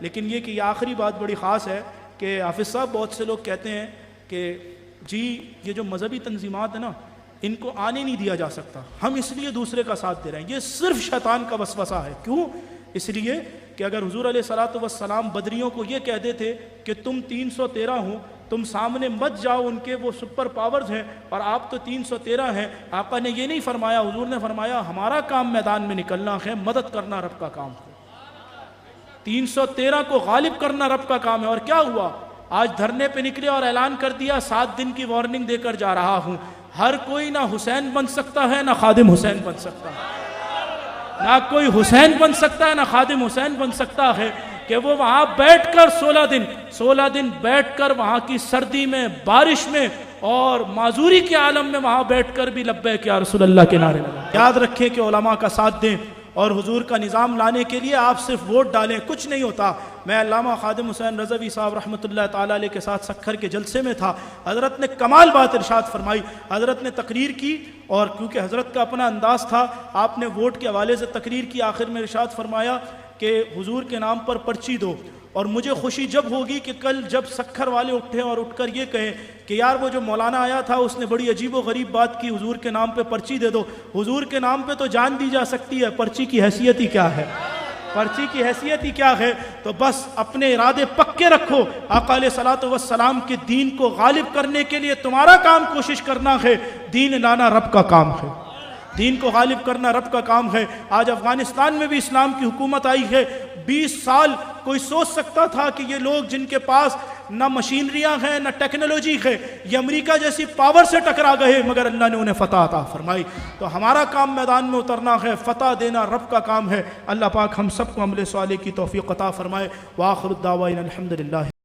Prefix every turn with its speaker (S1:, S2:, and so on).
S1: لیکن یہ کہ یہ آخری بات بڑی خاص ہے کہ حافظ صاحب بہت سے لوگ کہتے ہیں کہ جی یہ جو مذہبی تنظیمات ہیں نا ان کو آنے نہیں دیا جا سکتا، ہم اس لیے دوسرے کا ساتھ دے رہے ہیں۔ یہ صرف شیطان کا وسوسہ ہے۔ کیوں؟ اس لیے کہ اگر حضور علیہ الصلوۃ والسلام بدریوں کو یہ کہہ دیتے کہ تم 313 ہو، تم سامنے مت جاؤ، ان کے وہ سپر پاورز ہیں اور آپ تو 313 ہیں، آقا نے یہ نہیں فرمایا، حضور نے فرمایا ہمارا کام میدان میں نکلنا ہے، مدد کرنا رب کا کام ہے، 313 کو غالب کرنا رب کا کام ہے۔ اور کیا ہوا؟ آج دھرنے پہ نکلے اور اعلان کر دیا 7 دن کی وارننگ دے کر جا رہا ہوں۔ ہر کوئی نہ حسین بن سکتا ہے نہ خادم حسین بن سکتا ہے، نہ کوئی حسین بن سکتا ہے نہ خادم حسین بن سکتا ہے کہ وہ وہاں بیٹھ کر 16 دن بیٹھ کر وہاں کی سردی میں، بارش میں اور معذوری کے عالم میں وہاں بیٹھ کر بھی لبیک یا رسول اللہ کے نعرے لگائیں۔ یاد رکھیں کہ علماء کا ساتھ دیں اور حضور کا نظام لانے کے لیے آپ صرف ووٹ ڈالیں، کچھ نہیں ہوتا۔ میں علامہ خادم حسین رضوی صاحب رحمۃ اللہ تعالیٰ علیہ کے ساتھ سکھر کے جلسے میں تھا، حضرت نے کمال بات ارشاد فرمائی۔ حضرت نے تقریر کی اور کیونکہ حضرت کا اپنا انداز تھا، آپ نے ووٹ کے حوالے سے تقریر کی، آخر میں ارشاد فرمایا کہ حضور کے نام پر پرچی دو، اور مجھے خوشی جب ہوگی کہ کل جب سکھر والے اٹھیں اور اٹھ کر یہ کہیں کہ یار وہ جو مولانا آیا تھا اس نے بڑی عجیب و غریب بات کی، حضور کے نام پہ پرچی دے دو۔ حضور کے نام پہ تو جان دی جا سکتی ہے، پرچی کی حیثیت ہی کیا ہے؟ پرچی کی حیثیت ہی کیا ہے؟ تو بس اپنے ارادے پکے رکھو، آقا علیہ الصلوۃ والسلام کے دین کو غالب کرنے کے لیے تمہارا کام کوشش کرنا ہے، دین لانا رب کا کام ہے، دین کو غالب کرنا رب کا کام ہے۔ آج افغانستان میں بھی اسلام کی حکومت آئی ہے۔ 20 سال کوئی سوچ سکتا تھا کہ یہ لوگ جن کے پاس نہ مشینریاں ہیں نہ ٹیکنالوجی ہے، یہ امریکہ جیسی پاور سے ٹکرا گئے، مگر اللہ نے انہیں فتح عطا فرمائی۔ تو ہمارا کام میدان میں اترنا ہے، فتح دینا رب کا کام ہے۔ اللہ پاک ہم سب کو عمل صالح کی توفیق عطا فرمائے۔ وآخر الدعوانا الحمدللہ۔